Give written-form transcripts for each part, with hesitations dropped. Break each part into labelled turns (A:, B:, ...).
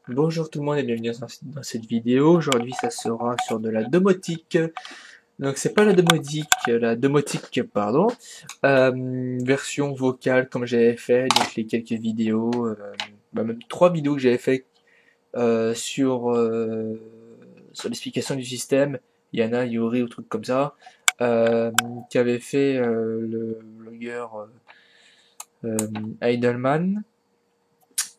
A: Bonjour tout le monde et bienvenue dans cette vidéo. Aujourd'hui, ça sera sur de la domotique. Donc, c'est pas la domotique, pardon, version vocale comme j'avais fait, donc les quelques vidéos, même 3 vidéos que j'avais fait sur l'explication du système. Yana, Yuri ou trucs comme ça, euh, qu'avait fait le blogueur Heidelman,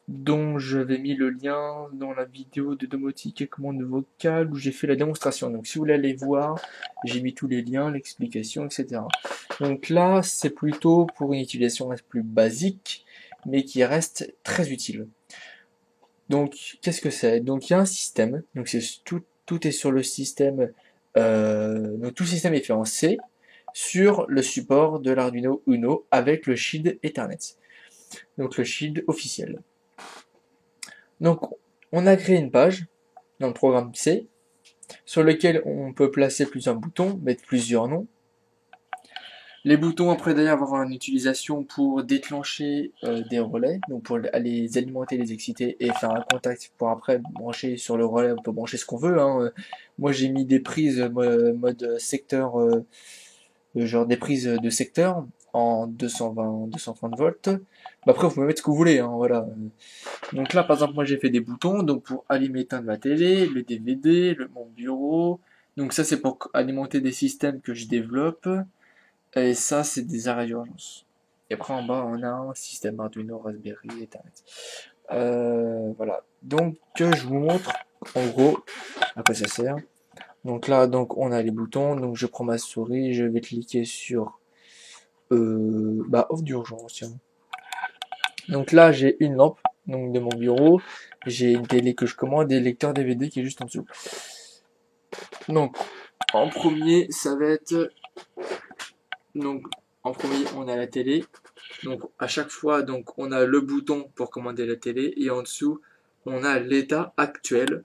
A: dont j'avais mis le lien dans la vidéo de domotique et commande vocale où j'ai fait la démonstration. Donc si vous voulez aller voir, j'ai mis tous les liens, l'explication, etc. Donc là, c'est plutôt pour une utilisation plus basique, mais qui reste très utile. Donc qu'est-ce que c'est? Donc il y a un système, donc c'est tout est sur le système, donc tout le système est fait en C sur le support de l'Arduino Uno avec le shield Ethernet, donc le shield officiel. Donc, on a créé une page dans le programme C sur lequel on peut placer plusieurs boutons, mettre plusieurs noms. Les boutons, après d'ailleurs, vont avoir une utilisation pour déclencher des relais, donc pour les alimenter, les exciter et faire un contact pour après brancher sur le relais. On peut brancher ce qu'on veut, hein. Moi, j'ai mis des prises mode secteur, genre des prises de secteur en 220, 230 volts. Bah, après, vous pouvez mettre ce que vous voulez, hein, voilà. Donc là, par exemple, moi j'ai fait des boutons, donc pour allumer et éteindre ma télé, le DVD, mon bureau. Donc ça, c'est pour alimenter des systèmes que je développe. Et ça, c'est des arrêts d'urgence. Et après, en bas, on a un système Arduino, Raspberry, Ethernet. Voilà. Donc, je vous montre, en gros, à quoi ça sert. Donc là, donc on a les boutons. Donc je prends ma souris, je vais cliquer sur off d'urgence. Tiens. Donc là, j'ai une lampe donc de mon bureau. J'ai une télé que je commande et le lecteur DVD qui est juste en dessous. Donc, en premier, ça va être... Donc, en premier, on a la télé. Donc, à chaque fois, donc, on a le bouton pour commander la télé. Et en dessous, on a l'état actuel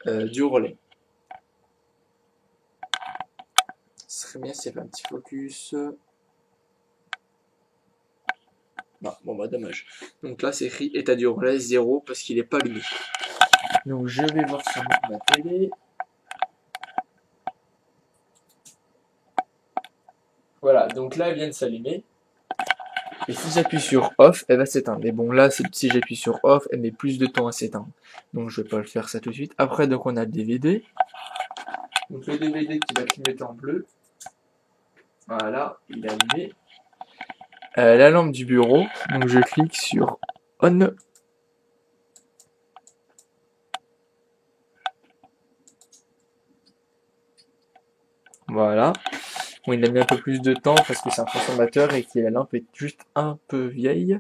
A: du relais. Ce serait bien s'il y avait un petit focus. Non, bon bah dommage. Donc là, c'est écrit état du relais 0 parce qu'il n'est pas allumé. Donc, je vais voir sur ma télé. Voilà, donc là, elle vient de s'allumer. Et si j'appuie sur off, elle va s'éteindre. Mais bon, là, si j'appuie sur off, elle met plus de temps à s'éteindre. Donc, je vais pas le faire ça tout de suite. Après, donc, on a le DVD. Donc, le DVD qui va clignoter en bleu. Voilà, il est allumé. La lampe du bureau. Donc, je clique sur on. Voilà. Bon, il a mis un peu plus de temps parce que c'est un consommateur et que la lampe est juste un peu vieille.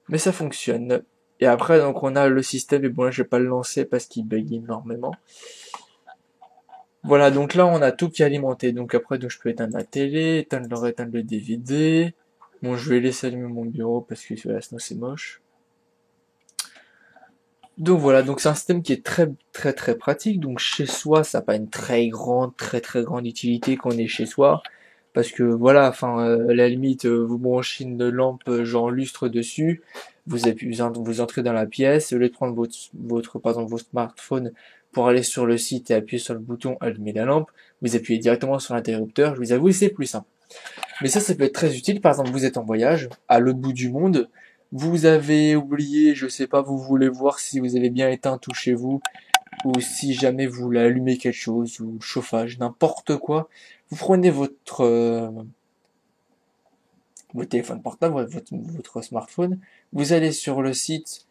A: Mais ça fonctionne. Et après, donc, on a le système. Et bon, là, je vais pas le lancer parce qu'il bug énormément. Voilà, donc là, on a tout qui est alimenté. Donc après, donc, je peux éteindre la télé, éteindre le DVD. Bon, je vais laisser allumer mon bureau parce que voilà, sinon c'est moche. Donc voilà, donc c'est un système qui est très très très pratique. Donc chez soi, ça n'a pas une très très grande utilité qu'on est chez soi. Parce que voilà, enfin, à la limite, vous branchez une lampe genre lustre dessus, vous entrez dans la pièce, au lieu de prendre par exemple, vos smartphones pour aller sur le site et appuyer sur le bouton allumer la lampe, vous appuyez directement sur l'interrupteur. Je vous avoue, c'est plus simple. Mais ça peut être très utile. Par exemple, vous êtes en voyage à l'autre bout du monde, vous avez oublié, je sais pas, vous voulez voir si vous avez bien éteint tout chez vous, ou si jamais vous voulez allumer quelque chose, ou le chauffage, n'importe quoi. Vous prenez votre téléphone portable, votre smartphone, vous allez sur le site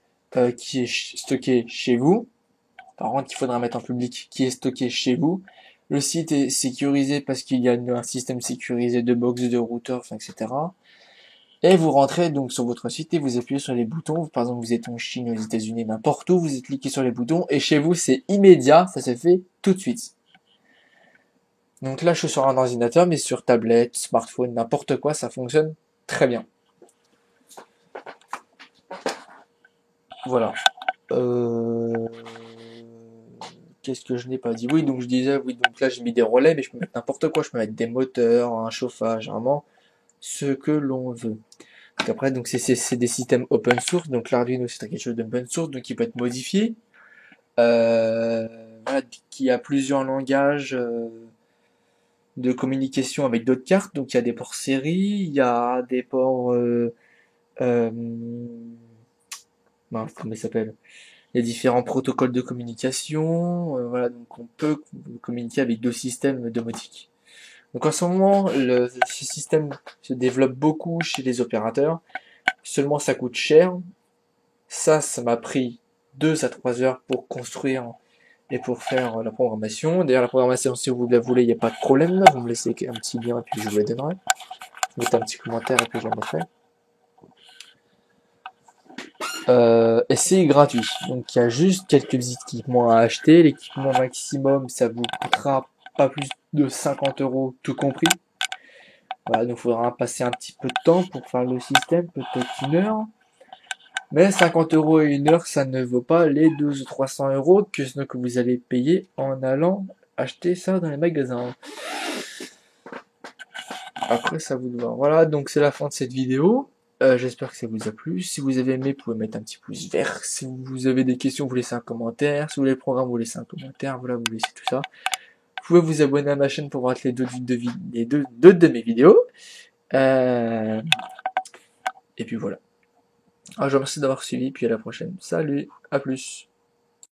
A: qui est stocké chez vous. Par contre, il faudra mettre en public qui est stocké chez vous. Le site est sécurisé parce qu'il y a un système sécurisé de box, de routeur, enfin, etc. Et vous rentrez donc sur votre site et vous appuyez sur les boutons. Par exemple, vous êtes en Chine, aux États-Unis, n'importe où, vous cliquez sur les boutons et chez vous, c'est immédiat, ça se fait tout de suite. Donc là, je suis sur un ordinateur, mais sur tablette, smartphone, n'importe quoi, ça fonctionne très bien. Voilà. Euh... Qu'est-ce que je n'ai pas dit? Oui, donc je disais, oui, donc là j'ai mis des relais, mais je peux mettre n'importe quoi. Je peux mettre des moteurs, un chauffage, vraiment ce que l'on veut. Après, donc c'est des systèmes open source, donc l'Arduino c'est quelque chose d'open source, donc il peut être modifié. Voilà, qui a plusieurs langages de communication avec d'autres cartes, donc il y a des ports série, il y a des ports euh, comment il s'appelle? Il y a différents protocoles de communication, voilà, donc on peut communiquer avec deux systèmes domotiques. Donc en ce moment, ce système se développe beaucoup chez les opérateurs. Seulement ça coûte cher. Ça m'a pris 2 à 3 heures pour construire et pour faire la programmation. D'ailleurs la programmation, si vous la voulez, il n'y a pas de problème. Vous me laissez un petit lien et puis je vous la donnerai. Vous mettez un petit commentaire et puis je la mettrai. Et c'est gratuit. Donc il y a juste quelques équipements à acheter. L'équipement maximum, ça vous coûtera pas plus de 50 € tout compris. Voilà, donc il faudra passer un petit peu de temps pour faire le système, peut-être 1 heure. Mais 50 € et 1 heure, ça ne vaut pas les 200 ou 300 € que vous allez payer en allant acheter ça dans les magasins. Après, ça vous doit. Voilà, donc c'est la fin de cette vidéo. J'espère que ça vous a plu. Si vous avez aimé, vous pouvez mettre un petit pouce vert. Si vous avez des questions, vous laissez un commentaire. Si vous voulez le programme, vous laissez un commentaire. Voilà, vous laissez tout ça. Vous pouvez vous abonner à ma chaîne pour voir les deux de mes vidéos. Et puis voilà. Alors, je vous remercie d'avoir suivi, puis à la prochaine. Salut, à plus.